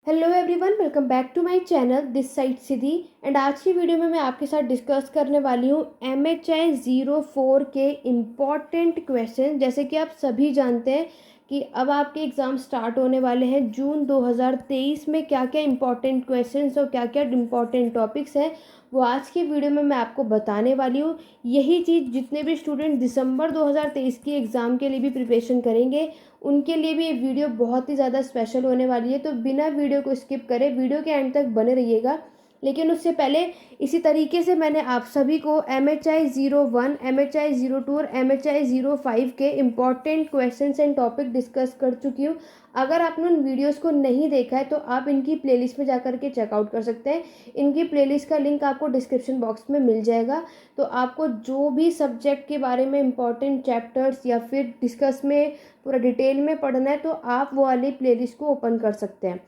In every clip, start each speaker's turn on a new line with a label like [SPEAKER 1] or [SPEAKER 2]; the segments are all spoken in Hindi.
[SPEAKER 1] Hello everyone, welcome back to my channel this side Siddhi. And आज की वीडियो में मैं आपके साथ डिस्कस करने वाली हूँ MHI 04 के इम्पॉर्टेंट क्वेश्चन। जैसे कि आप सभी जानते हैं कि अब आपके एग्ज़ाम स्टार्ट होने वाले हैं जून 2023 में। क्या क्या इम्पॉर्टेंट क्वेश्चंस और क्या क्या इम्पॉर्टेंट टॉपिक्स हैं वो आज की वीडियो में मैं आपको बताने वाली हूँ। यही चीज़ जितने भी स्टूडेंट दिसंबर 2023 की एग्ज़ाम के लिए भी प्रिपरेशन करेंगे उनके लिए भी ये वीडियो बहुत ही ज़्यादा स्पेशल होने वाली है। तो बिना वीडियो को स्किप करे वीडियो के एंड तक बने रहिएगा। लेकिन उससे पहले इसी तरीके से मैंने आप सभी को MHI 01, MHI 02 और MHI 05 के important questions and topic discuss कर चुकी हूँ। अगर आपने उन वीडियोस को नहीं देखा है तो आप इनकी प्लेलिस्ट में जाकर के चेकआउट कर सकते हैं। इनकी प्लेलिस्ट का लिंक आपको डिस्क्रिप्शन बॉक्स में मिल जाएगा। तो आपको जो भी सब्जेक्ट के बारे में इम्पॉर्टेंट चैप्टर्स या फिर डिस्कस में पूरा डिटेल में पढ़ना है तो आप वो वाली प्लेलिस्ट को ओपन कर सकते हैं।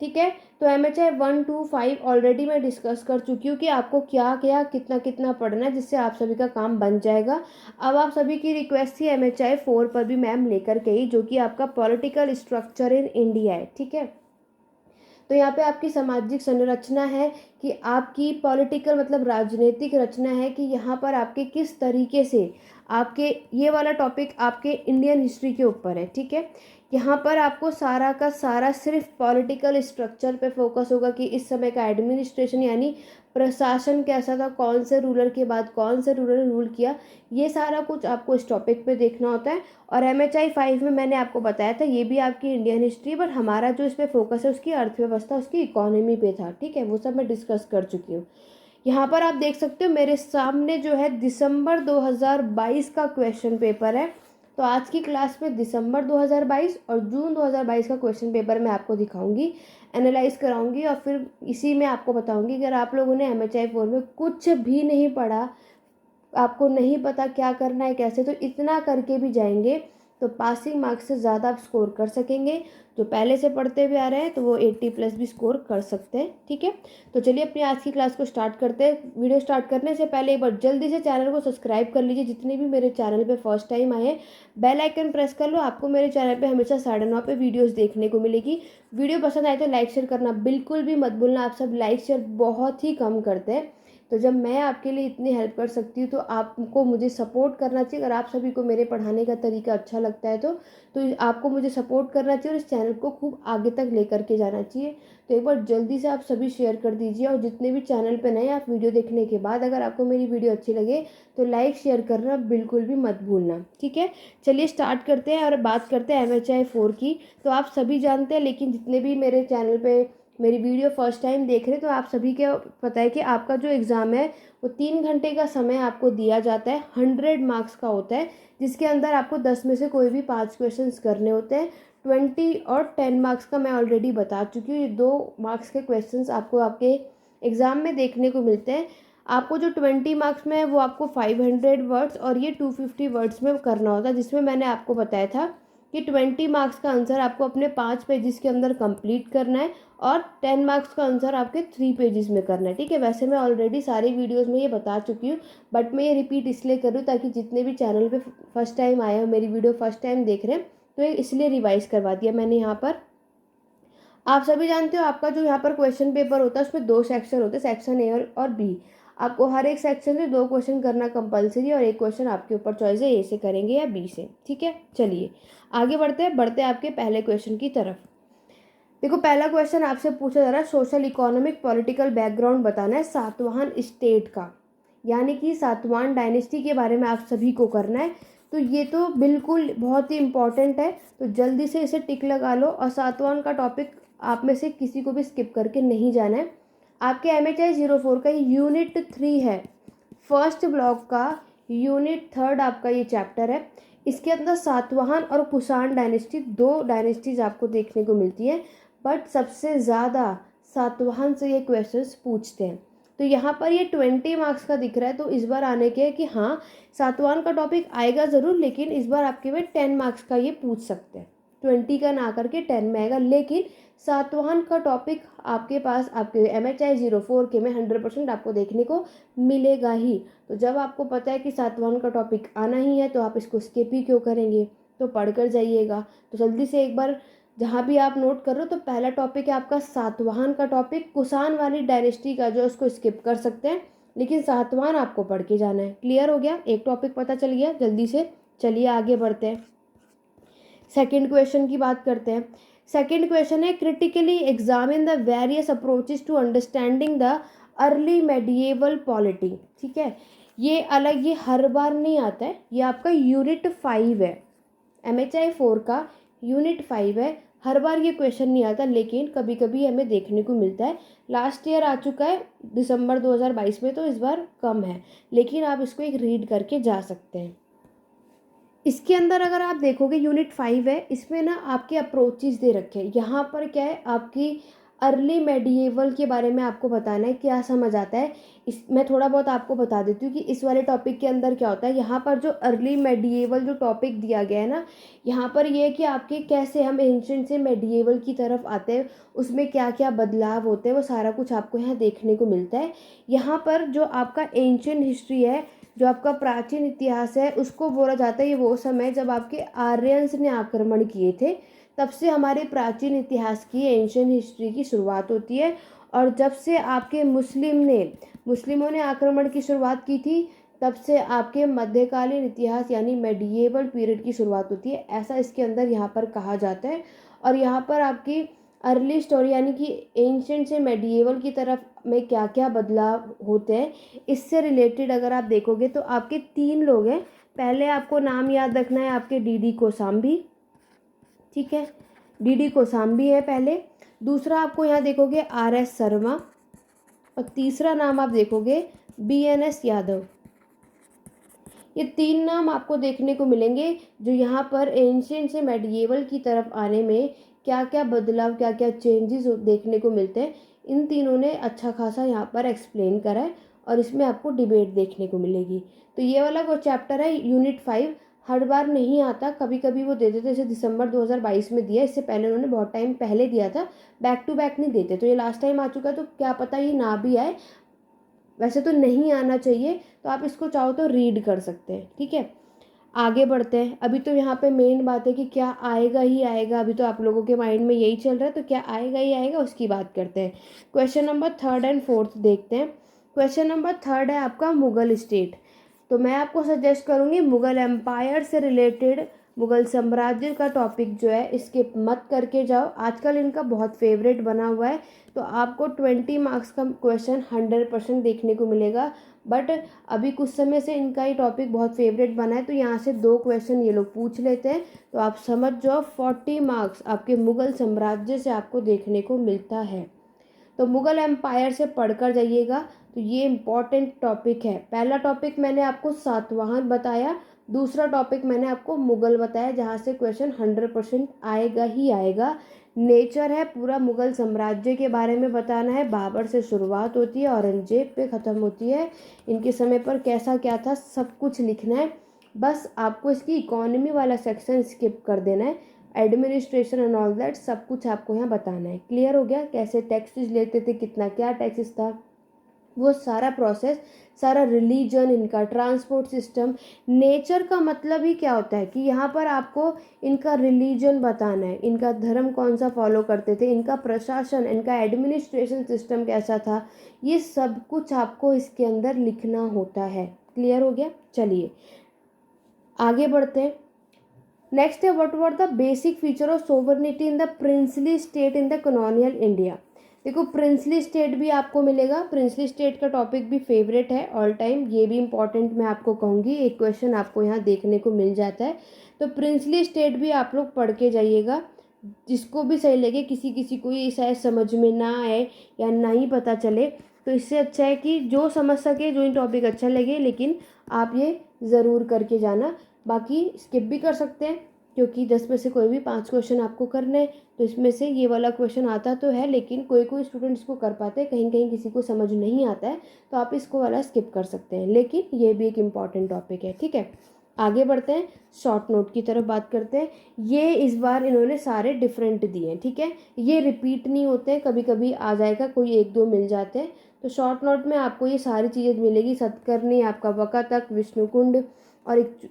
[SPEAKER 1] ठीक है, तो MHI 1 to 5 ऑलरेडी मैं डिस्कस कर चुकी हूँ कि आपको क्या क्या कितना कितना पढ़ना है, जिससे आप सभी का काम बन जाएगा। अब आप सभी की रिक्वेस्ट थी MHI 4 पर भी मैम लेकर के ही, जो कि आपका पॉलिटिकल स्ट्रक्चर इन इंडिया है। ठीक है, तो यहाँ पे आपकी सामाजिक संरचना है कि आपकी पॉलिटिकल मतलब राजनीतिक रचना है कि यहाँ पर आपके किस तरीके से आपके ये वाला टॉपिक आपके इंडियन हिस्ट्री के ऊपर है। ठीक है, यहाँ पर आपको सारा का सारा सिर्फ पॉलिटिकल स्ट्रक्चर पे फोकस होगा कि इस समय का एडमिनिस्ट्रेशन यानी प्रशासन कैसा था, कौन से रूलर के बाद कौन से रूलर रूल किया, ये सारा कुछ आपको इस टॉपिक पे देखना होता है। और MHI 5 में मैंने आपको बताया था ये भी आपकी इंडियन हिस्ट्री, बट हमारा जो इस पर फोकस है उसकी अर्थव्यवस्था उसकी इकोनॉमी पे था। ठीक है, वो सब मैं डिस्कस कर चुकी हूँ। यहाँ पर आप देख सकते हो मेरे सामने जो है दिसंबर 2022 का क्वेश्चन पेपर है। तो आज की क्लास में दिसंबर 2022 और जून 2022 का क्वेश्चन पेपर मैं आपको दिखाऊंगी, एनालाइज कराऊंगी और फिर इसी में आपको बताऊंगी। अगर आप लोगों ने MHI 4 में कुछ भी नहीं पढ़ा, आपको नहीं पता क्या करना है कैसे, तो इतना करके भी जाएंगे तो पासिंग मार्क्स से ज़्यादा आप स्कोर कर सकेंगे। जो पहले से पढ़ते हुए आ रहे हैं तो वो 80+ भी स्कोर कर सकते हैं। ठीक है, तो चलिए अपनी आज की क्लास को स्टार्ट करते हैं। वीडियो स्टार्ट करने से पहले एक बार जल्दी से चैनल को सब्सक्राइब कर लीजिए। जितने भी मेरे चैनल पे फर्स्ट टाइम आए हैं बेल आइकन प्रेस कर लो, आपको मेरे चैनल पे हमेशा 9:30 पे वीडियोस देखने को मिलेगी। वीडियो पसंद आए तो लाइक शेयर करना बिल्कुल भी मत भूलना। आप सब लाइक शेयर बहुत ही कम करते हैं, तो जब मैं आपके लिए इतनी हेल्प कर सकती हूँ तो आपको मुझे सपोर्ट करना चाहिए। अगर आप सभी को मेरे पढ़ाने का तरीका अच्छा लगता है तो आपको मुझे सपोर्ट करना चाहिए और इस चैनल को खूब आगे तक लेकर के जाना चाहिए। तो एक बार जल्दी से आप सभी शेयर कर दीजिए। और जितने भी चैनल पे नए, आप वीडियो देखने के बाद अगर आपको मेरी वीडियो अच्छी लगे तो लाइक शेयर करना बिल्कुल भी मत भूलना। ठीक है, चलिए स्टार्ट करते हैं और बात करते हैं MHI 4 की। तो आप सभी जानते हैं, लेकिन जितने भी मेरे चैनल पे मेरी वीडियो फर्स्ट टाइम देख रहे हैं तो आप सभी को पता है कि आपका जो एग्ज़ाम है वो 3 घंटे का समय आपको दिया जाता है। 100 मार्क्स का होता है, जिसके अंदर आपको 10 में से कोई भी 5 क्वेश्चंस करने होते हैं। 20 और 10 मार्क्स का मैं ऑलरेडी बता चुकी हूँ। ये 2 मार्क्स के क्वेश्चंस आपको आपके एग्ज़ाम में देखने को मिलते हैं। आपको जो 20 मार्क्स में है वो आपको 500 वर्ड्स और ये 250 वर्ड्स में करना होता है, जिसमें मैंने आपको बताया था कि 20 मार्क्स का आंसर आपको अपने 5 पेजेस के अंदर कंप्लीट करना है और 10 मार्क्स का आंसर आपके 3 पेजेस में करना है। ठीक है, वैसे मैं ऑलरेडी सारी वीडियोस में ये बता चुकी हूँ, बट मैं ये रिपीट इसलिए कर रही हूँ ताकि जितने भी चैनल पे फर्स्ट टाइम आए हो, मेरी वीडियो फर्स्ट टाइम देख रहे हैं, तो ये इसलिए रिवाइज करवा दिया मैंने यहाँ पर। आप सभी जानते हो आपका जो यहाँ पर क्वेश्चन पेपर होता है उसमें 2 सेक्शन होते हैं, सेक्शन ए और बी। आपको हर एक सेक्शन से 2 क्वेश्चन करना कंपलसरी और एक क्वेश्चन आपके ऊपर चॉइस है, ए से करेंगे या बी से। ठीक है, चलिए आगे बढ़ते हैं आपके पहले क्वेश्चन की तरफ। देखो, पहला क्वेश्चन आपसे पूछा जा रहा है सोशल इकोनॉमिक पॉलिटिकल बैकग्राउंड बताना है सातवाहन स्टेट का, यानी कि सातवाहन डायनेस्टी के बारे में आप सभी को करना है। तो ये तो बिल्कुल बहुत ही इंपॉर्टेंट है, तो जल्दी से इसे टिक लगा लो। और सातवाहन का टॉपिक आप में से किसी को भी स्किप करके नहीं जाना है। आपके MHI 04 का यूनिट 3 है, फर्स्ट ब्लॉक का यूनिट 3 आपका ये चैप्टर है। इसके अंदर सातवाहन और कुषाण डायनेस्टी, 2 डायनेस्टीज आपको देखने को मिलती है, बट सबसे ज़्यादा सातवाहन से ये क्वेश्चंस पूछते हैं। तो यहाँ पर ये 20 मार्क्स का दिख रहा है, तो इस बार आने के कि हाँ सातवाहन का टॉपिक आएगा ज़रूर, लेकिन इस बार आपके में 10 मार्क्स का ये पूछ सकते हैं। 20 का ना करके 10 में आएगा, लेकिन सातवाहन का टॉपिक आपके पास आपके MHI 04 के में 100% आपको देखने को मिलेगा ही। तो जब आपको पता है कि सातवाहन का टॉपिक आना ही है तो आप इसको स्किप ही क्यों करेंगे, तो पढ़ कर जाइएगा। तो जल्दी से एक बार जहाँ भी आप नोट कर रहे हो तो पहला टॉपिक है आपका सातवाहन का टॉपिक, कुषाण वाली डायनेस्टी का जो उसको स्किप कर सकते हैं, लेकिन सातवाहन आपको पढ़ के जाना है। क्लियर हो गया, एक टॉपिक पता चल गया जल्दी से। चलिए आगे बढ़ते हैं, सेकंड क्वेश्चन की बात करते हैं। सेकंड क्वेश्चन है critically examine the various approaches to understanding the early medieval polity. ठीक है, ये अलग, ये हर बार नहीं आता है, ये आपका यूनिट 5 है, MHI 4 का यूनिट 5 है। हर बार ये क्वेश्चन नहीं आता, लेकिन कभी कभी हमें देखने को मिलता है। लास्ट ईयर आ चुका है दिसंबर 2022 में, तो इस बार कम है, लेकिन आप इसको एक रीड करके जा सकते हैं। इसके अंदर अगर आप देखोगे यूनिट 5 है, इसमें ना आपके अप्रोचेस दे रखे हैं। यहाँ पर क्या है, आपकी अर्ली मेडिएवल के बारे में आपको बताना है, क्या समझ आता है। इस मैं थोड़ा बहुत आपको बता देती हूँ कि इस वाले टॉपिक के अंदर क्या होता है। यहाँ पर जो अर्ली मेडिएवल जो टॉपिक दिया गया है ना, यहाँ पर ये है कि आपके कैसे हम एंशिएंट से मेडिएवल की तरफ आते हैं, उसमें क्या क्या बदलाव होते हैं, वो सारा कुछ आपको यहाँ देखने को मिलता है। यहाँ पर जो आपका एंशिएंट हिस्ट्री है, जो आपका प्राचीन इतिहास है, उसको बोला जाता है ये वो समय जब आपके आर्यंस ने आक्रमण किए थे, तब से हमारे प्राचीन इतिहास की एंशिएंट हिस्ट्री की शुरुआत होती है। और जब से आपके मुस्लिमों ने आक्रमण की शुरुआत की थी, तब से आपके मध्यकालीन इतिहास यानी मेडिएवल पीरियड की शुरुआत होती है, ऐसा इसके अंदर यहाँ पर कहा जाता है। और यहाँ पर आपकी अर्ली स्टोरी यानी कि एंशिएंट से मेडिएवल की तरफ में क्या क्या बदलाव होते हैं, इससे रिलेटेड अगर आप देखोगे तो आपके 3 लोग हैं। पहले आपको नाम याद रखना है आपके DD कोसाम्बी। ठीक है, DD कोसाम्बी है पहले। दूसरा आपको यहाँ देखोगे RS शर्मा, और तीसरा नाम आप देखोगे BNS यादव। ये 3 नाम आपको देखने को मिलेंगे, जो यहाँ पर एंशिएंट से मेडिएवल की तरफ आने में क्या क्या बदलाव, क्या क्या चेंजेस देखने को मिलते हैं, इन तीनों ने अच्छा खासा यहाँ पर एक्सप्लेन करा है, और इसमें आपको डिबेट देखने को मिलेगी। तो ये वाला वो चैप्टर है यूनिट 5, हर बार नहीं आता, कभी कभी वो दे देते, जैसे दिसंबर 2022 में दिया, इससे पहले उन्होंने बहुत टाइम पहले दिया था, बैक टू बैक नहीं देते। तो ये लास्ट टाइम आ चुका है, तो क्या पता ये ना भी आए, वैसे तो नहीं आना चाहिए, तो आप इसको चाहो तो रीड कर सकते हैं। ठीक है, आगे बढ़ते हैं। अभी तो यहाँ पे मेन बात है कि क्या आएगा ही आएगा, अभी तो आप लोगों के माइंड में यही चल रहा है, तो क्या आएगा ही आएगा उसकी बात करते हैं। क्वेश्चन नंबर 3 एंड 4 देखते हैं। क्वेश्चन नंबर 3 है आपका मुगल स्टेट। तो मैं आपको सजेस्ट करूँगी मुगल एम्पायर से रिलेटेड, मुगल साम्राज्य का टॉपिक जो है स्किप मत करके जाओ, आजकल इनका बहुत फेवरेट बना हुआ है। तो आपको 20 मार्क्स का क्वेश्चन 100% देखने को मिलेगा, बट अभी कुछ समय से इनका ही टॉपिक बहुत फेवरेट बना है, तो यहाँ से 2 क्वेश्चन ये लोग पूछ लेते हैं, तो आप समझ जाओ 40 मार्क्स आपके मुगल साम्राज्य से आपको देखने को मिलता है। तो मुगल एम्पायर से पढ़कर जाइएगा, तो ये इम्पॉर्टेंट टॉपिक है। पहला टॉपिक मैंने आपको सातवाहन बताया, दूसरा टॉपिक मैंने आपको मुगल बताया, जहाँ से क्वेश्चन 100% आएगा ही आएगा। नेचर है, पूरा मुगल साम्राज्य के बारे में बताना है, बाबर से शुरुआत होती है, औरंगजेब पे ख़त्म होती है, इनके समय पर कैसा क्या था सब कुछ लिखना है। बस आपको इसकी इकोनॉमी वाला सेक्शन स्किप कर देना है, एडमिनिस्ट्रेशन एंड ऑल दैट सब कुछ आपको यहाँ बताना है। क्लियर हो गया, कैसे टैक्सेस लेते थे, कितना क्या टैक्सेस था, वो सारा प्रोसेस, सारा रिलीजन, इनका ट्रांसपोर्ट सिस्टम। नेचर का मतलब ही क्या होता है कि यहाँ पर आपको इनका रिलीजन बताना है, इनका धर्म कौन सा फॉलो करते थे, इनका प्रशासन, इनका एडमिनिस्ट्रेशन सिस्टम कैसा था, ये सब कुछ आपको इसके अंदर लिखना होता है। क्लियर हो गया, चलिए आगे बढ़ते हैं। नेक्स्ट है what were the basic feature of sovereignty in the princely state in the colonial India. देखो प्रिंसली स्टेट भी आपको मिलेगा, प्रिंसली स्टेट का टॉपिक भी फेवरेट है ऑल टाइम, ये भी इंपॉर्टेंट मैं आपको कहूँगी, एक क्वेश्चन आपको यहाँ देखने को मिल जाता है। तो प्रिंसली स्टेट भी आप लोग पढ़ के जाइएगा, जिसको भी सही लगे, किसी किसी को ये शायद समझ में ना आए या नहीं पता चले, तो इससे अच्छा है कि जो समझ सके, जो इन टॉपिक अच्छा लगे, लेकिन आप ये ज़रूर करके जाना। बाकी स्किप भी कर सकते हैं, क्योंकि 10 में से कोई भी 5 क्वेश्चन आपको करने हैं, तो इसमें से ये वाला क्वेश्चन आता तो है, लेकिन कोई कोई स्टूडेंट इसको कर पाते हैं, कहीं कहीं किसी को समझ नहीं आता है, तो आप इसको वाला स्किप कर सकते हैं, लेकिन ये भी एक इम्पॉर्टेंट टॉपिक है। ठीक है, आगे बढ़ते हैं, शॉर्ट नोट की तरफ बात करते हैं। ये इस बार इन्होंने सारे डिफरेंट दिए हैं, ठीक है, ये रिपीट नहीं होते हैं, कभी कभी आ जाएगा, कोई 1-2 मिल जाते हैं। तो शॉर्ट नोट में आपको ये सारी चीज़ें मिलेगी, सतकर्णी, आपका वकातक, विष्णुकुंड, और एक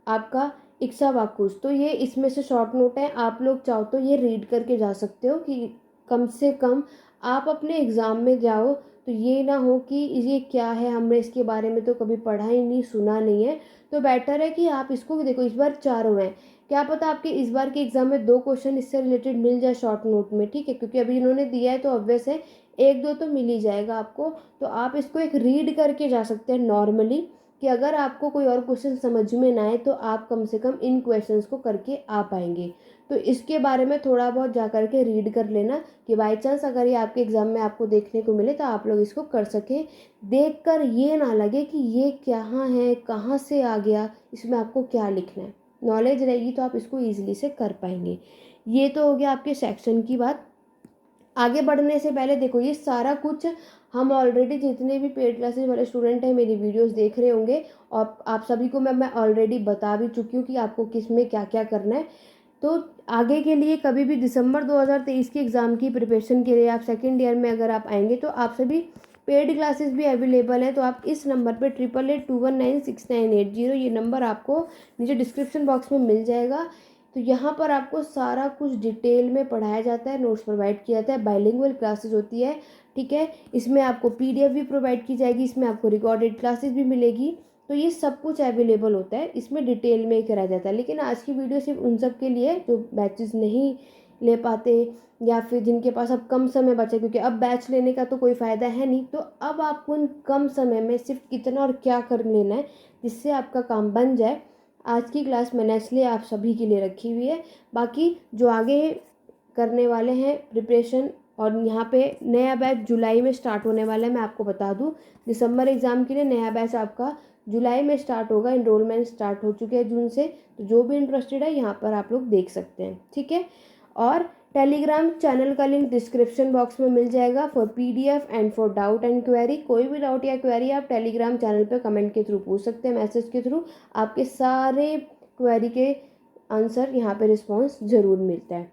[SPEAKER 1] आपका इक्सावाकुस। तो ये इसमें से शॉर्ट नोट है, आप लोग चाहो तो ये रीड करके जा सकते हो कि कम से कम आप अपने एग्ज़ाम में जाओ तो ये ना हो कि ये क्या है, हमने इसके बारे में तो कभी पढ़ा ही नहीं, सुना नहीं है। तो बेटर है कि आप इसको देखो, इस बार 4 हुए हैं, क्या पता आपके इस बार के एग्ज़ाम में 2 क्वेश्चन इससे रिलेटेड मिल जाए शॉर्ट नोट में, ठीक है, क्योंकि अभी इन्होंने दिया है तो ऑब्वियस है 1-2 तो मिल ही जाएगा आपको। तो आप इसको एक रीड करके जा सकते हैं नॉर्मली, कि अगर आपको कोई और क्वेश्चन समझ में ना आए तो आप कम से कम इन क्वेश्चंस को करके आ पाएंगे। तो इसके बारे में थोड़ा बहुत जा कर के रीड कर लेना कि बाई चांस अगर ये आपके एग्ज़ाम में आपको देखने को मिले तो आप लोग इसको कर सकें। देखकर ये ना लगे कि ये कहाँ है, कहाँ से आ गया, इसमें आपको क्या लिखना है। नॉलेज रहेगी तो आप इसको ईजिली से कर पाएंगे। ये तो हो गया आपके सेक्शन की बात। आगे बढ़ने से पहले देखो, ये सारा कुछ हम ऑलरेडी जितने भी पेड क्लासेस वाले स्टूडेंट हैं मेरी वीडियोस देख रहे होंगे, और आप सभी को मैं ऑलरेडी बता भी चुकी हूँ कि आपको किस में क्या क्या करना है। तो आगे के लिए कभी भी दिसंबर 2023 के एग्ज़ाम की प्रिपरेशन के लिए आप सेकेंड ईयर में अगर आप आएंगे तो आप सभी पेड क्लासेस भी अवेलेबल हैं। तो आप इस नंबर पर 8882196980, ये नंबर आपको नीचे डिस्क्रिप्शन बॉक्स में मिल जाएगा। तो यहाँ पर आपको सारा कुछ डिटेल में पढ़ाया जाता है, नोट्स प्रोवाइड किया जाता है, बाइलिंगुअल क्लासेस होती है, ठीक है। इसमें आपको पीडीएफ भी प्रोवाइड की जाएगी, इसमें आपको रिकॉर्डेड क्लासेस भी मिलेगी। तो ये सब कुछ अवेलेबल होता है, इसमें डिटेल में कराया जाता है। लेकिन आज की वीडियो सिर्फ उन सब के लिए जो बैचेस नहीं ले पाते या फिर जिनके पास अब कम समय बचा, क्योंकि अब बैच लेने का तो कोई फ़ायदा है नहीं। तो अब आपको उन कम समय में सिर्फ कितना और क्या कर लेना है जिससे आपका काम बन जाए, आज की क्लास मैंने इसलिए आप सभी के लिए रखी हुई है। बाकी जो आगे करने वाले हैं प्रिपरेशन, और यहाँ पे नया बैच जुलाई में स्टार्ट होने वाला है, मैं आपको बता दूँ दिसंबर एग्ज़ाम के लिए नया बैच आपका जुलाई में स्टार्ट होगा। इनरोलमेंट स्टार्ट हो चुके हैं जून से, तो जो भी इंटरेस्टेड है यहाँ पर आप लोग देख सकते हैं, ठीक है। और टेलीग्राम चैनल का लिंक डिस्क्रिप्शन बॉक्स में मिल जाएगा for PDF and for doubt and query. कोई भी डाउट या क्वेरी आप टेलीग्राम चैनल पे कमेंट के थ्रू पूछ सकते हैं, मैसेज के थ्रू आपके सारे क्वेरी के आंसर यहाँ पे रिस्पॉन्स ज़रूर मिलता है।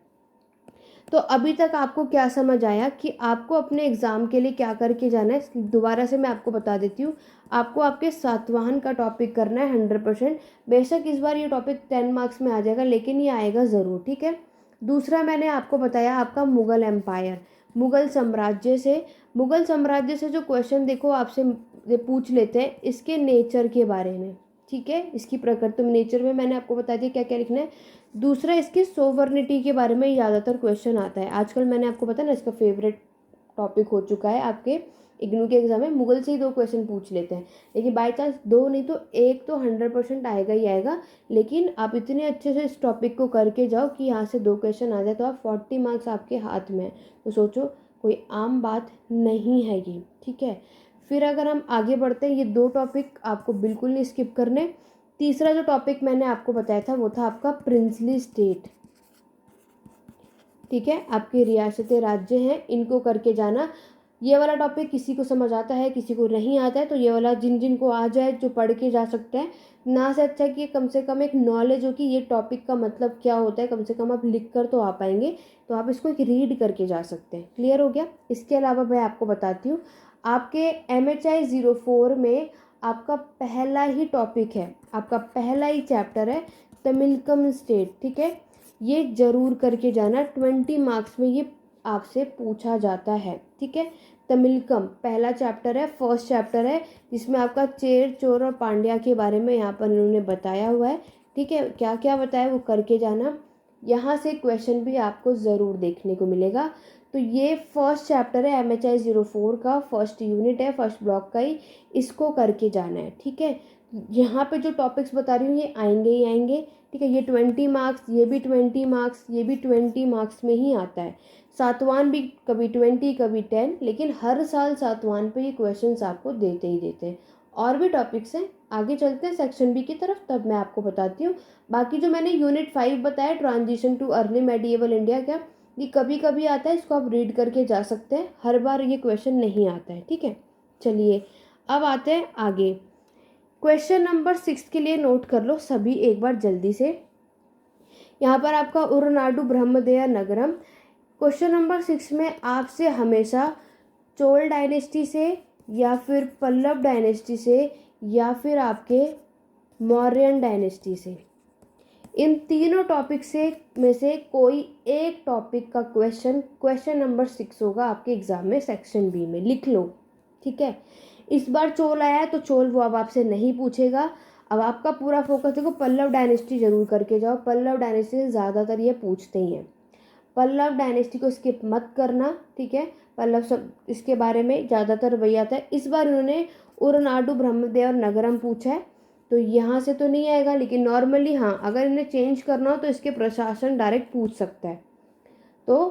[SPEAKER 1] तो अभी तक आपको क्या समझ आया कि आपको अपने एग्ज़ाम के लिए क्या करके जाना है, दोबारा से मैं आपको बता देती हूँ। आपको आपके सातवाहन का टॉपिक करना है 100%। बेशक इस बार ये टॉपिक 10 मार्क्स में आ जाएगा, लेकिन ये आएगा ज़रूर, ठीक है। दूसरा मैंने आपको बताया आपका मुग़ल एम्पायर, मुग़ल साम्राज्य से जो क्वेश्चन देखो आपसे पूछ लेते हैं इसके नेचर के बारे में, ठीक है, इसकी प्रकृति में, नेचर में मैंने आपको बता दिया क्या क्या लिखना है। दूसरा इसकी सोवर्निटी के बारे में ज़्यादातर क्वेश्चन आता है आजकल, मैंने आपको पता ना इसका फेवरेट टॉपिक हो चुका है आपके इग्नू के एग्जाम में। मुगल से ही 2 क्वेश्चन पूछ लेते हैं, लेकिन बाई चांस 2 नहीं तो 1 तो 100% आएगा ही आएगा। लेकिन आप इतने अच्छे से इस टॉपिक को करके जाओ कि यहाँ से 2 क्वेश्चन आ जाए तो आप 40 मार्क्स आपके हाथ में है। तो सोचो कोई आम बात नहीं है ये, ठीक है। फिर अगर हम आगे बढ़ते हैं, ये 2 टॉपिक आपको बिल्कुल नहीं स्किप करने। तीसरा जो टॉपिक मैंने आपको बताया था वो था आपका प्रिंसली स्टेट, ठीक है, आपके रियासतें राज्य हैं, इनको करके जाना। ये वाला टॉपिक किसी को समझ आता है, किसी को नहीं आता है, तो ये वाला जिन जिन को आ जाए जो पढ़ के जा सकते हैं ना, से अच्छा कि कम से कम एक नॉलेज हो कि ये टॉपिक का मतलब क्या होता है, कम से कम आप लिख कर तो आ पाएंगे। तो आप इसको एक रीड करके जा सकते हैं। क्लियर हो गया। इसके अलावा मैं आपको बताती हूँ, आपके MHI 04 में आपका पहला ही टॉपिक है, आपका पहला ही चैप्टर है तमिलकम स्टेट, ठीक है। ये जरूर करके जाना, 20 मार्क्स में ये आपसे पूछा जाता है, ठीक है। तमिलकम पहला चैप्टर है, फर्स्ट चैप्टर है, जिसमें आपका चेर, चोर और पांड्या के बारे में यहाँ पर इन्होंने बताया हुआ है, ठीक है। क्या क्या बताया वो करके जाना। यहाँ से क्वेश्चन भी आपको ज़रूर देखने को मिलेगा। तो ये फर्स्ट चैप्टर है MHI 04 का, फर्स्ट यूनिट है, फर्स्ट ब्लॉक का ही, इसको करके जाना है, ठीक है। यहाँ पे जो टॉपिक्स बता रही हूँ ये आएंगे ही आएंगे, ठीक है। ये 20 मार्क्स, ये भी 20 मार्क्स, ये भी 20 मार्क्स में ही आता है। सातवान भी कभी 20 कभी 10, लेकिन हर साल सातवान पे ये क्वेश्चंस आपको देते ही देते हैं। और भी टॉपिक्स हैं, आगे चलते हैं सेक्शन बी की तरफ, तब मैं आपको बताती हूँ। बाकी जो मैंने यूनिट 5 बताया transition too early medieval India, क्या ये कभी कभी आता है, इसको आप रीड करके जा सकते हैं, हर बार ये क्वेश्चन नहीं आता है, ठीक है। चलिए अब आते हैं आगे। क्वेश्चन नंबर 6 के लिए नोट कर लो सभी एक बार जल्दी से। यहाँ पर आपका उरनाडु ब्रह्मदेय नगरम। क्वेश्चन नंबर 6 में आपसे हमेशा चोल डायनेस्टी से या फिर पल्लव डायनेस्टी से या फिर आपके मौर्यन डायनेस्टी से, इन तीनों टॉपिक में से कोई एक टॉपिक का क्वेश्चन नंबर 6 होगा आपके एग्जाम में सेक्शन बी में, लिख लो। ठीक है, इस बार चोल आया है तो चोल वो अब आपसे नहीं पूछेगा। अब आपका पूरा फोकस देखो, पल्लव डायनेस्टी जरूर करके जाओ, पल्लव डायनेस्टी से ज़्यादातर ये पूछते ही हैं। पल्लव डायनेस्टी को स्किप मत करना, ठीक है। पल्लव सब इसके बारे में ज़्यादातर वही आता है। इस बार उन्होंने उरनाडु ब्रह्मदेव और नगरम पूछा है, तो यहाँ से तो नहीं आएगा, लेकिन नॉर्मली हाँ, अगर इन्हें चेंज करना हो तो इसके प्रशासन डायरेक्ट पूछ सकता है। तो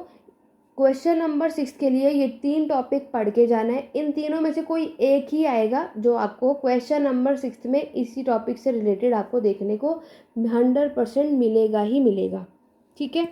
[SPEAKER 1] क्वेश्चन नंबर 6 के लिए ये 3 टॉपिक पढ़ के जाना है। इन तीनों में से कोई एक ही आएगा जो आपको क्वेश्चन नंबर 6 में इसी टॉपिक से रिलेटेड आपको देखने को 100% मिलेगा ही मिलेगा। ठीक है,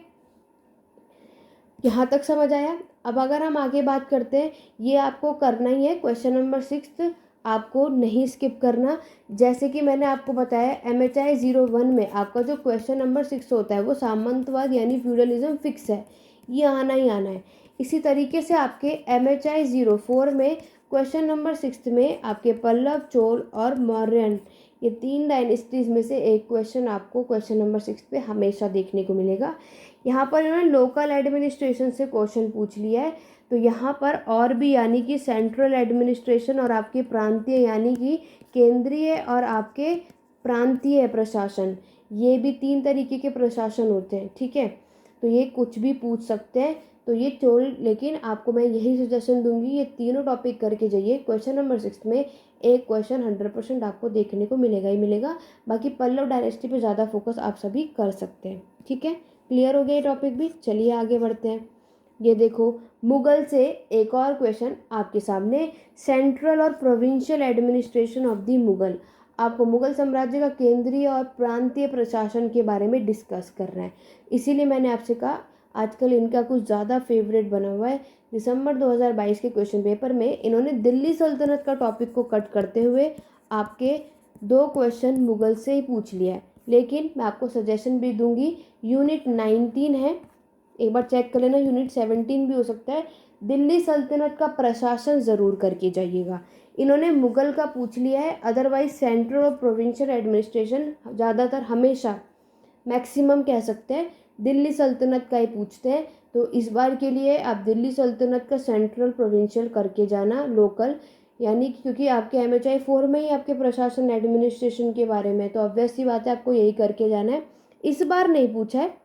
[SPEAKER 1] यहाँ तक समझ आया। अब अगर हम आगे बात करते हैं, ये आपको करना ही है, क्वेश्चन नंबर 6 आपको नहीं स्किप करना। जैसे कि मैंने आपको बताया, MHI 01 में आपका जो क्वेश्चन नंबर 6 होता है वो सामंतवाद यानी फ्यूडलिज्म फिक्स है, ये आना ही आना है। इसी तरीके से आपके MHI 04 में क्वेश्चन नंबर 6 में आपके पल्लव, चोल और मौर्यन, ये 3 डायनेस्टीज में से एक क्वेश्चन आपको क्वेश्चन नंबर 6 पे हमेशा देखने को मिलेगा। यहाँ पर इन्होंने लोकल एडमिनिस्ट्रेशन से क्वेश्चन पूछ लिया है, तो यहाँ पर और भी यानी कि सेंट्रल एडमिनिस्ट्रेशन और आपके प्रांतीय यानी कि केंद्रीय और आपके प्रांतीय प्रशासन, ये भी 3 तरीके के प्रशासन होते हैं। ठीक है, तो ये कुछ भी पूछ सकते हैं, तो ये चोल, लेकिन आपको मैं यही सजेशन दूंगी, ये तीनों टॉपिक करके जाइए। क्वेश्चन नंबर 6 में एक क्वेश्चन 100% आपको देखने को मिलेगा ही मिलेगा। बाकी पल्लव डायनेस्टी पे ज़्यादा फोकस आप सभी कर सकते हैं। ठीक है, क्लियर हो गया ये टॉपिक भी। चलिए आगे बढ़ते हैं। ये देखो, मुगल से एक और क्वेश्चन आपके सामने, सेंट्रल और provincial administration of the Mughal. आपको मुगल साम्राज्य का केंद्रीय और प्रांतीय प्रशासन के बारे में डिस्कस करना है। इसीलिए मैंने आपसे कहा आजकल इनका कुछ ज़्यादा फेवरेट बना हुआ है। दिसंबर 2022 के क्वेश्चन पेपर में इन्होंने दिल्ली सल्तनत का टॉपिक को कट करते हुए आपके 2 क्वेश्चन मुगल से ही पूछ लिया है। लेकिन मैं आपको सजेशन भी दूंगी, यूनिट 19 है, एक बार चेक कर लेना, यूनिट 17 भी हो सकता है। दिल्ली सल्तनत का प्रशासन ज़रूर करके जाइएगा। इन्होंने मुगल का पूछ लिया है, अदरवाइज सेंट्रल और प्रोविंशियल एडमिनिस्ट्रेशन ज़्यादातर हमेशा मैक्सिमम कह सकते हैं दिल्ली सल्तनत का ही पूछते हैं। तो इस बार के लिए आप दिल्ली सल्तनत का सेंट्रल प्रोविंशियल करके जाना, लोकल, यानी कि क्योंकि आपके MHI 4 में ही आपके प्रशासन एडमिनिस्ट्रेशन के बारे में, तो ऑब्वियस सी बात है आपको यही करके जाना है। इस बार नहीं पूछा है,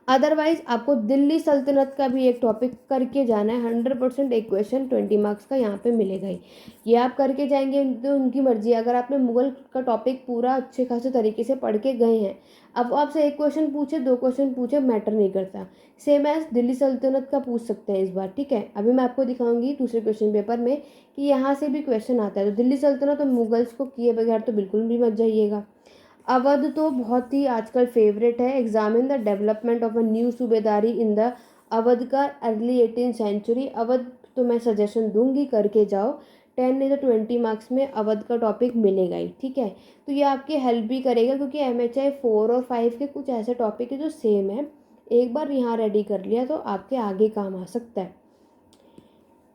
[SPEAKER 1] अदरवाइज आपको दिल्ली सल्तनत का भी एक टॉपिक करके जाना है। 100% एक क्वेश्चन 20 मार्क्स का यहाँ पे मिलेगा ही, ये आप करके जाएंगे तो उनकी मर्जी है। अगर आपने मुगल का टॉपिक पूरा अच्छे खासे तरीके से पढ़ के गए हैं, अब आपसे एक क्वेश्चन पूछे 2 क्वेश्चन पूछे मैटर नहीं करता, सेम एज दिल्ली सल्तनत का पूछ सकते हैं इस बार। ठीक है, अभी मैं आपको दिखाऊंगी दूसरे क्वेश्चन पेपर में कि यहाँ से भी क्वेश्चन आता है। तो दिल्ली सल्तनत और मुगल्स को किए बगैर तो बिल्कुल भी मत जाइएगा। अवध तो बहुत ही आजकल फेवरेट है, examine the development of a new सूबेदारी इन द अवध का अर्ली 18th सेंचुरी। अवध तो मैं सजेशन दूंगी करके जाओ, 10 नहीं तो 20 मार्क्स में अवध का टॉपिक मिलेगा ही। ठीक है, तो ये आपकी हेल्प भी करेगा, क्योंकि MHI 4 और 5 के कुछ ऐसे टॉपिक है जो सेम है, एक बार यहाँ रेडी कर लिया तो आपके आगे काम आ सकता है।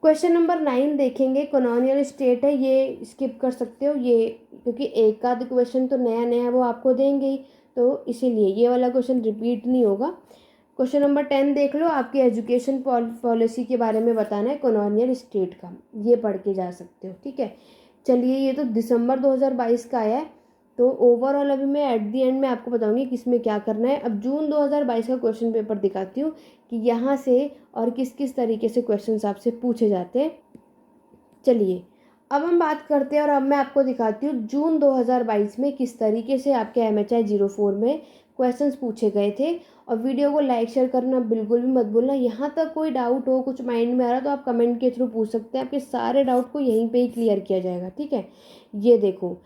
[SPEAKER 1] क्वेश्चन नंबर 9 देखेंगे, कॉलोनियल स्टेट है, ये स्किप कर सकते हो ये, क्योंकि एक आध क्वेश्चन तो नया नया वो आपको देंगे ही, तो इसीलिए ये वाला क्वेश्चन रिपीट नहीं होगा। क्वेश्चन नंबर 10 देख लो, आपकी एजुकेशन पॉलिसी के बारे में बताना है कॉलोनियल स्टेट का, ये पढ़ के जा सकते हो। ठीक है, चलिए, ये तो दिसंबर 2022 का आया है, तो ओवरऑल अभी मैं एट दी एंड में आपको बताऊंगी किसमें क्या करना है। अब जून 2022 का क्वेश्चन पेपर दिखाती हूँ कि यहाँ से और किस किस तरीके से क्वेश्चंस आपसे पूछे जाते हैं। चलिए, अब हम बात करते हैं और अब मैं आपको दिखाती हूँ जून 2022 में किस तरीके से आपके MHI 04 में क्वेश्चंस पूछे गए थे। और वीडियो को लाइक शेयर करना बिल्कुल भी मत भूलना। यहाँ तक कोई डाउट हो, कुछ माइंड में आ रहा तो आप कमेंट के थ्रू पूछ सकते हैं, आपके सारे डाउट को यहीं पे ही क्लियर किया जाएगा। ठीक है, ये देखो,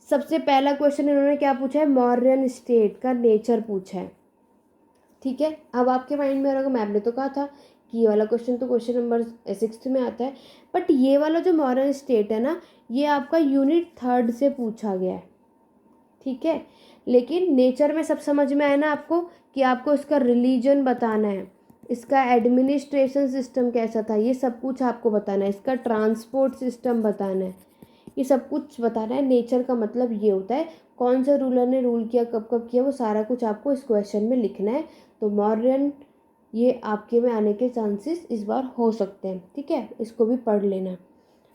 [SPEAKER 1] सबसे पहला क्वेश्चन इन्होंने क्या पूछा है, मौर्यन स्टेट का नेचर पूछा है। ठीक है, अब आपके माइंड में रहेगा मैम ने तो कहा था कि ये वाला क्वेश्चन तो क्वेश्चन नंबर 6 में आता है, बट ये वाला जो मॉडर्न स्टेट है ना, ये आपका यूनिट 3 से पूछा गया है। ठीक है, लेकिन नेचर में सब समझ में आया ना आपको, कि आपको इसका रिलीजन बताना है, इसका एडमिनिस्ट्रेशन सिस्टम कैसा था, ये सब कुछ आपको बताना है, इसका ट्रांसपोर्ट सिस्टम बताना है, ये सब कुछ बताना है। नेचर का मतलब ये होता है कौन से रूलर ने रूल किया, कब कब किया, वो सारा कुछ आपको इस क्वेश्चन में लिखना है। तो मौर्यन ये आपके में आने के चांसेस इस बार हो सकते हैं, ठीक है, इसको भी पढ़ लेना।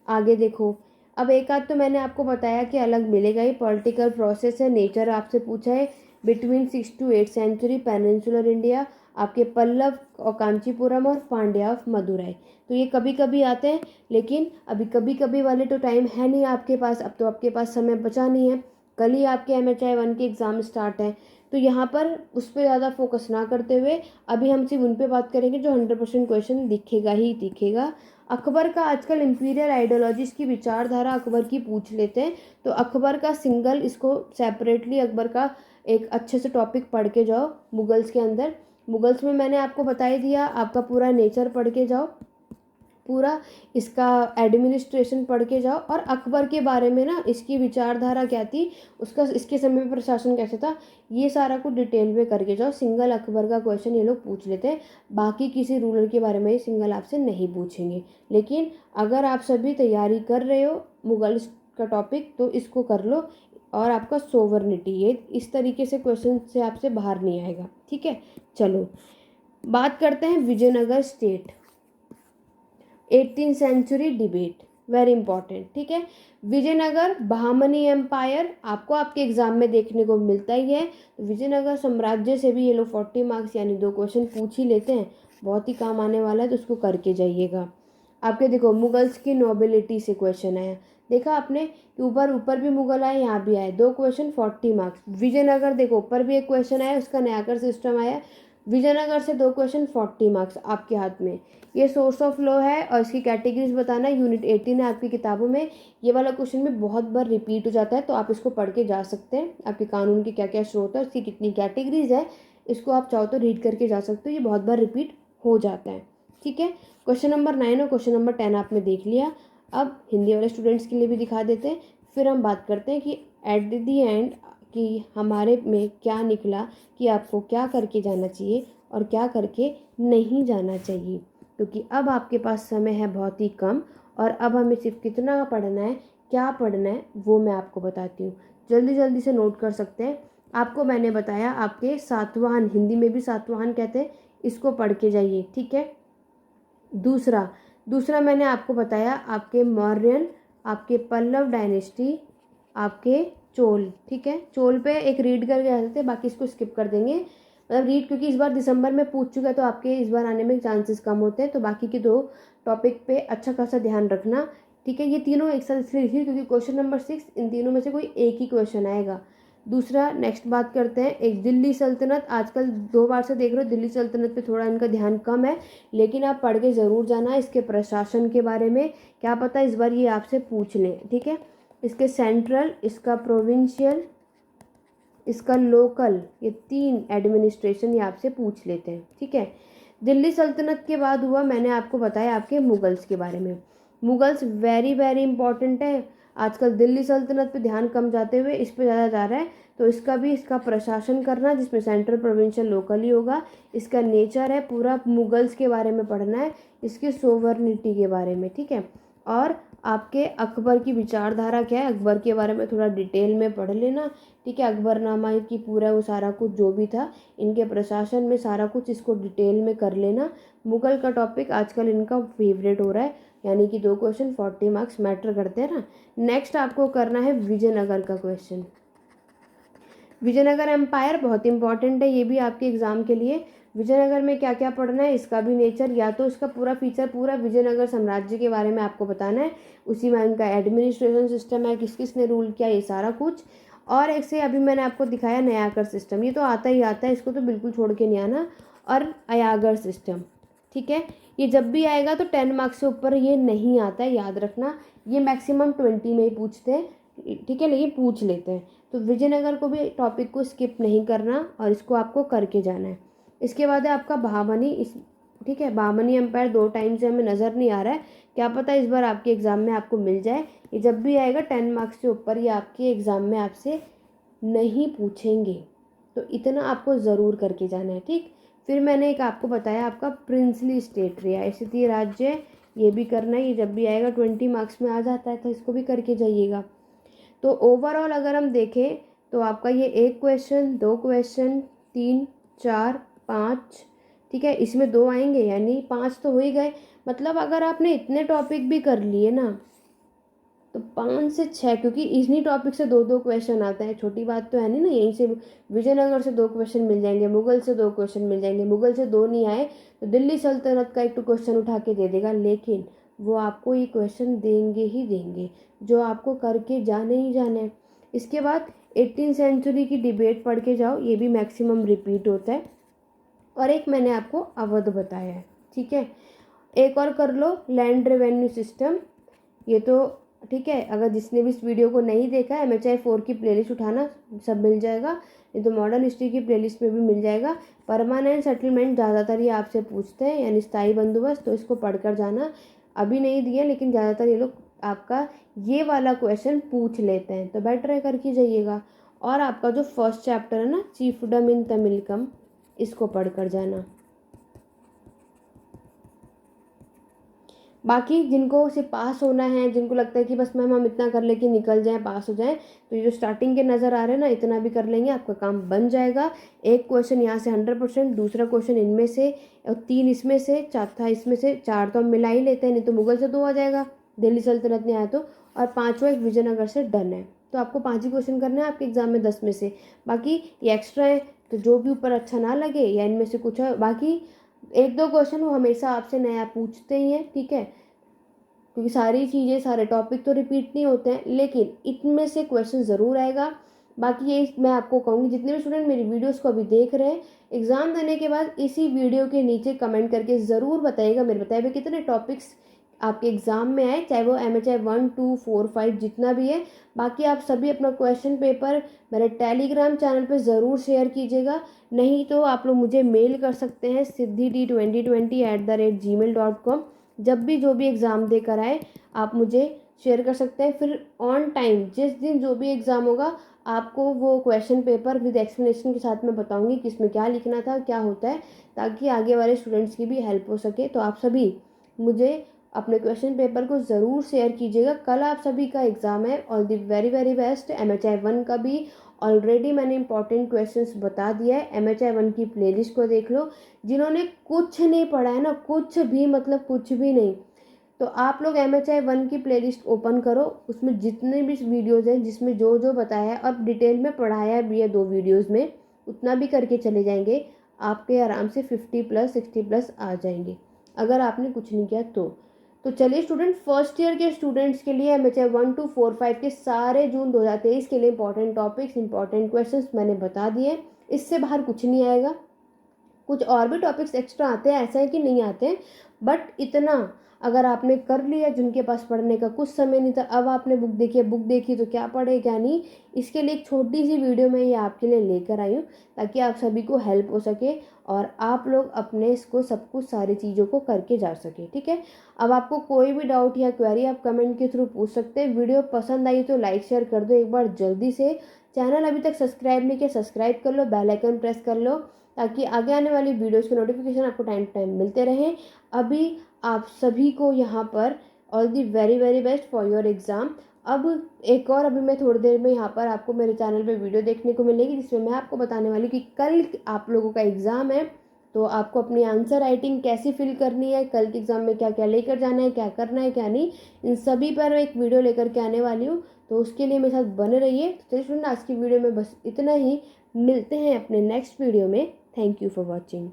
[SPEAKER 1] आगे देखो, अब एक आध तो मैंने आपको बताया कि अलग मिलेगा ही। पॉलिटिकल प्रोसेस है, नेचर आपसे पूछा है, between 6 to 8 century peninsular India, आपके पल्लव और कांचीपुरम और पांड्या ऑफ मदुराई। तो ये कभी कभी आते हैं, लेकिन अभी कभी कभी वाले तो टाइम है नहीं आपके पास, अब तो आपके पास समय बचा नहीं है, कल ही आपके MHI 1 के एग्ज़ाम स्टार्ट हैं। तो यहाँ पर उस पर ज़्यादा फोकस ना करते हुए अभी हम सिर्फ उन पे बात करेंगे जो 100% क्वेश्चन दिखेगा ही दिखेगा। अकबर का आजकल इंपीरियल आइडियोलॉजीज की विचारधारा अकबर की पूछ लेते हैं, तो अकबर का सिंगल, इसको सेपरेटली अकबर का एक अच्छे से टॉपिक पढ़ के जाओ। मुगल्स के अंदर, मुगल्स में मैंने आपको बता ही दिया, आपका पूरा नेचर पढ़ के जाओ, पूरा इसका एडमिनिस्ट्रेशन पढ़ के जाओ, और अकबर के बारे में ना, इसकी विचारधारा क्या थी, उसका इसके समय में प्रशासन कैसे था, ये सारा कुछ डिटेल में करके जाओ। सिंगल अकबर का क्वेश्चन ये लोग पूछ लेते हैं, बाकी किसी रूलर के बारे में ये सिंगल आपसे नहीं पूछेंगे। लेकिन अगर आप सभी तैयारी कर रहे हो मुगल्स का टॉपिक, तो इसको कर लो, और आपका सोवरनिटी ये इस तरीके से क्वेश्चन से आपसे बाहर नहीं आएगा, ठीक है। चलो बात करते हैं Vijayanagara state 18th century debate, very important, ठीक है। विजयनगर बहामनी एम्पायर आपको आपके एग्जाम में देखने को मिलता ही है। तो विजयनगर साम्राज्य से भी ये लोग 40 मार्क्स यानी 2 क्वेश्चन पूछ ही लेते हैं, बहुत ही काम आने वाला है, तो उसको करके जाइएगा। आपके देखो मुगल्स की नोबिलिटी से क्वेश्चन आया, देखा आपने कि ऊपर ऊपर भी मुगल आए, यहाँ भी आए, 2 क्वेश्चन 40 मार्क्स। विजयनगर देखो ऊपर भी एक क्वेश्चन आया, उसका न्यायकर सिस्टम आया, विजयनगर से 2 क्वेश्चन 40 मार्क्स आपके हाथ में। ये सोर्स ऑफ लॉ है और इसकी कैटेगरीज बताना, यूनिट 18 है आपकी किताबों में। ये वाला क्वेश्चन भी बहुत बार रिपीट हो जाता है, तो आप इसको पढ़ के जा सकते हैं। आपके कानून के क्या क्या स्रोत है, इसकी कितनी कैटेगरीज है, इसको आप चाहो तो रीड करके जा सकते हो, ये बहुत बार रिपीट हो जाता है, ठीक है। क्वेश्चन नंबर 9 और क्वेश्चन नंबर 10 आपने देख लिया। अब हिंदी वाले स्टूडेंट्स के लिए भी दिखा देते हैं, फिर हम बात करते हैं कि एट दी एंड कि हमारे में क्या निकला, कि आपको क्या करके जाना चाहिए और क्या करके नहीं जाना चाहिए। क्योंकि अब आपके पास समय है बहुत ही कम, और अब हमें सिर्फ कितना पढ़ना है, क्या पढ़ना है, वो मैं आपको बताती हूँ। जल्दी जल्दी से नोट कर सकते हैं। आपको मैंने बताया आपके सातवाहन, हिंदी में भी सातवाहन कहते हैं, इसको पढ़ के जाइए, ठीक है। दूसरा मैंने आपको बताया आपके मौर्यन, आपके पल्लव डायनेस्टी, आपके चोल, ठीक है। चोल पे एक रीड करके आ जाते हैं, बाकी इसको स्किप कर देंगे, मतलब रीड क्योंकि इस बार दिसंबर में पूछ चुका है, तो आपके इस बार आने में चांसेस कम होते हैं। तो बाकी के 2 टॉपिक पे अच्छा खासा ध्यान रखना, ठीक है। ये तीनों एक साथ इसलिए लिखिए क्योंकि क्वेश्चन नंबर 6 इन तीनों में से कोई एक ही क्वेश्चन आएगा। दूसरा नेक्स्ट बात करते हैं, एक दिल्ली सल्तनत, आजकल 2 बार से देख रहे हो, दिल्ली सल्तनत पे थोड़ा इनका ध्यान कम है, लेकिन आप पढ़ के ज़रूर जाना इसके प्रशासन के बारे में, क्या पता इस बार ये आपसे पूछ लें, ठीक है। इसके सेंट्रल, इसका प्रोविंशियल, इसका लोकल, ये 3 एडमिनिस्ट्रेशन ये आपसे पूछ लेते हैं, ठीक है। दिल्ली सल्तनत के बाद हुआ, मैंने आपको बताया आपके मुगल्स के बारे में। मुगल्स वेरी वेरी इंपॉर्टेंट है, आजकल दिल्ली सल्तनत पे ध्यान कम जाते हुए इस पे ज़्यादा जा रहा है, तो इसका भी, इसका प्रशासन करना जिसमें सेंट्रल प्रोविंशियल लोकल ही होगा, इसका नेचर है, पूरा मुगल्स के बारे में पढ़ना है, इसकी सोवरनिटी के बारे में, ठीक है। और आपके अकबर की विचारधारा क्या है, अकबर के बारे में थोड़ा डिटेल में पढ़ लेना, ठीक है। अकबरनामा की पूरा वो सारा कुछ जो भी था, इनके प्रशासन में सारा कुछ इसको डिटेल में कर लेना। मुगल का टॉपिक आजकल इनका फेवरेट हो रहा है, यानी कि 2 क्वेश्चन 40 मार्क्स मैटर करते हैं ना। नेक्स्ट आपको करना है विजयनगर का क्वेश्चन। विजयनगर एम्पायर बहुत इंपॉर्टेंट है, ये भी आपके एग्जाम के लिए। विजयनगर में क्या क्या पढ़ना है, इसका भी नेचर, या तो इसका पूरा फीचर पूरा विजयनगर साम्राज्य के बारे में आपको बताना है, उसी में इनका एडमिनिस्ट्रेशन सिस्टम है, किस किस ने रूल किया, ये सारा कुछ। और एक से अभी मैंने आपको दिखाया न्यायाकर सिस्टम, ये तो आता ही आता है, इसको तो बिल्कुल छोड़ के नहीं आना। और अयागर सिस्टम, ठीक है, ये जब भी आएगा तो 10 मार्क्स से ऊपर ये नहीं आता है, याद रखना। ये मैक्सिमम 20 में ही पूछते हैं, ठीक है, लेकिन पूछ लेते हैं। तो विजयनगर को भी टॉपिक को स्किप नहीं करना, और इसको आपको करके जाना है। इसके बाद है आपका बहामनी, इस, ठीक है, बहामनी एम्पायर 2 टाइम से हमें नज़र नहीं आ रहा है, क्या पता इस बार आपके एग्ज़ाम में आपको मिल जाए। ये जब भी आएगा 10 मार्क्स से ऊपर ये आपके एग्ज़ाम में आपसे नहीं पूछेंगे, तो इतना आपको ज़रूर करके जाना है, ठीक। फिर मैंने एक आपको बताया आपका प्रिंसली स्टेट, रियासती राज्य, ये भी करना है, ये जब भी आएगा 20 मार्क्स में आ जाता है, तो इसको भी करके जाइएगा। तो ओवरऑल अगर हम देखें तो आपका ये 1 क्वेश्चन, 2 क्वेश्चन, 3, 4, 5, ठीक है, इसमें 2 आएंगे यानी 5 तो हो ही गए। मतलब अगर आपने इतने टॉपिक भी कर लिए ना तो 5 से 6, क्योंकि इन्हीं टॉपिक से 2-2 क्वेश्चन आते हैं, छोटी बात तो है नहीं ना। यहीं से विजयनगर से 2 क्वेश्चन मिल जाएंगे, मुगल से 2 क्वेश्चन मिल जाएंगे, मुगल से 2 नहीं आए तो दिल्ली सल्तनत का एक तो क्वेश्चन उठा के दे देगा, लेकिन वो आपको ये क्वेश्चन देंगे ही देंगे जो आपको करके जाने ही जाना है। इसके बाद 18th सेंचुरी की डिबेट पढ़ के जाओ, ये भी मैक्सिमम रिपीट होता है। और एक मैंने आपको अवध बताया है, ठीक है। एक और कर लो, लैंड रेवेन्यू सिस्टम, ये तो ठीक है। अगर जिसने भी इस वीडियो को नहीं देखा है, MHI 4 की प्लेलिस्ट उठाना, सब मिल जाएगा। ये तो मॉडर्न हिस्ट्री की प्लेलिस्ट में भी मिल जाएगा। परमानेंट सेटलमेंट ज़्यादातर ये आपसे पूछते हैं, यानी स्थायी बंदोबस्त, तो इसको पढ़कर जाना। अभी नहीं दिया लेकिन ज़्यादातर ये लोग आपका ये वाला क्वेश्चन पूछ लेते हैं, तो बेटर है करके जाइएगा। और आपका जो फर्स्ट चैप्टर है ना, चीफडम इन तमिलकम, इसको पढ़कर जाना। बाकी जिनको सिर्फ पास होना है, जिनको लगता है कि बस मैम हम इतना कर ले कि निकल जाएं, पास हो जाएं, तो ये जो स्टार्टिंग के नज़र आ रहे हैं ना, इतना भी कर लेंगे आपका काम बन जाएगा। एक क्वेश्चन यहाँ से 100%, दूसरा क्वेश्चन इनमें से, और 3 इसमें से, चौथा इसमें से, 4 तो हम मिला ही लेते हैं, नहीं तो मुगल से 2 आ जाएगा, दिल्ली सल्तनत नहीं आया तो, और 5वां एक विजयनगर से डन है। तो आपको 5 ही क्वेश्चन करना है आपके एग्जाम में 10 में से। बाकी ये एक्स्ट्रा है, तो जो भी ऊपर अच्छा ना लगे या इनमें से कुछ है, बाकी 1-2 क्वेश्चन वो हमेशा आपसे नया पूछते ही हैं, ठीक है, क्योंकि सारी चीज़ें, सारे टॉपिक तो रिपीट नहीं होते हैं, लेकिन इनमें से क्वेश्चन ज़रूर आएगा। बाकी ये मैं आपको कहूँगी, जितने भी स्टूडेंट मेरी वीडियोस को अभी देख रहे हैं, एग्ज़ाम देने के बाद इसी वीडियो के नीचे कमेंट करके ज़रूर बताइएगा, मेरे बताए हुए कितने टॉपिक्स आपके एग्ज़ाम में आए, चाहे वो MHI 1, 2, 4, 5 जितना भी है। बाकी आप सभी अपना क्वेश्चन पेपर मेरे टेलीग्राम चैनल पे ज़रूर शेयर कीजिएगा, नहीं तो आप लोग मुझे मेल कर सकते हैं siddhi2020@gmail.com। जब भी जो भी एग्ज़ाम देकर आए आप मुझे शेयर कर सकते हैं। फिर ऑन टाइम जिस दिन जो भी एग्ज़ाम होगा, आपको वो क्वेश्चन पेपर विद एक्सप्लेनेशन के साथ मैं बताऊंगी कि इसमें क्या लिखना था, क्या होता है, ताकि आगे वाले स्टूडेंट्स की भी हेल्प हो सके। तो आप सभी मुझे अपने क्वेश्चन पेपर को ज़रूर शेयर कीजिएगा। कल आप सभी का एग्ज़ाम है, all the very very best. MHI 1 का भी ऑलरेडी मैंने इंपॉर्टेंट क्वेश्चंस बता दिया है, MHI 1 की प्लेलिस्ट को देख लो। जिन्होंने कुछ नहीं पढ़ा है ना, कुछ भी, मतलब कुछ भी नहीं, तो आप लोग MHI 1 की प्लेलिस्ट ओपन करो, उसमें जितने भी वीडियोज़ हैं जिसमें जो जो बताया है और डिटेल में पढ़ाया भी है 2 वीडियोज़ में, उतना भी करके चले जाएंगे, आपके आराम से 50+ 60+ आ जाएंगे, अगर आपने कुछ नहीं किया तो चलिए स्टूडेंट, फर्स्ट ईयर के स्टूडेंट्स के लिए MHI 1, 2, 4, 5 के सारे जून 2023 के लिए इंपॉर्टेंट टॉपिक्स, इंपॉर्टेंट क्वेश्चंस मैंने बता दिए। इससे बाहर कुछ नहीं आएगा। कुछ और भी टॉपिक्स एक्स्ट्रा आते हैं, ऐसा है कि नहीं आते हैं, बट इतना अगर आपने कर लिया, जिनके पास पढ़ने का कुछ समय नहीं था, अब आपने बुक देखी तो क्या पढ़े क्या नहीं, इसके लिए एक छोटी सी वीडियो मैं ये आपके लिए लेकर आई हूँ, ताकि आप सभी को हेल्प हो सके और आप लोग अपने इसको सब कुछ सारी चीज़ों को करके जा सके, ठीक है। अब आपको कोई भी डाउट या क्वेरी आप कमेंट के थ्रू पूछ सकते हैं। वीडियो पसंद आई तो लाइक शेयर कर दो एक बार जल्दी से। चैनल अभी तक सब्सक्राइब नहीं किया, सब्सक्राइब कर लो, बेल आइकन प्रेस कर लो, ताकि आगे आने वाली वीडियोस के नोटिफिकेशन आपको टाइम टू टाइम मिलते रहें। अभी आप सभी को यहाँ पर all the very very best for your exam. अब एक और, अभी मैं थोड़ी देर में यहाँ पर आपको मेरे चैनल पे वीडियो देखने को मिलेगी, जिसमें मैं आपको बताने वाली कि कल आप लोगों का एग्ज़ाम है, तो आपको अपनी आंसर राइटिंग कैसी फिल करनी है, कल के एग्ज़ाम में क्या क्या लेकर जाना है, क्या करना है क्या नहीं, इन सभी पर एक वीडियो लेकर के आने वाली हूँ, तो उसके लिए मेरे साथ बने रहिए। तो चलिए स्टूडेंट, आज की वीडियो में बस इतना ही, मिलते हैं अपने नेक्स्ट वीडियो में। Thank you for watching.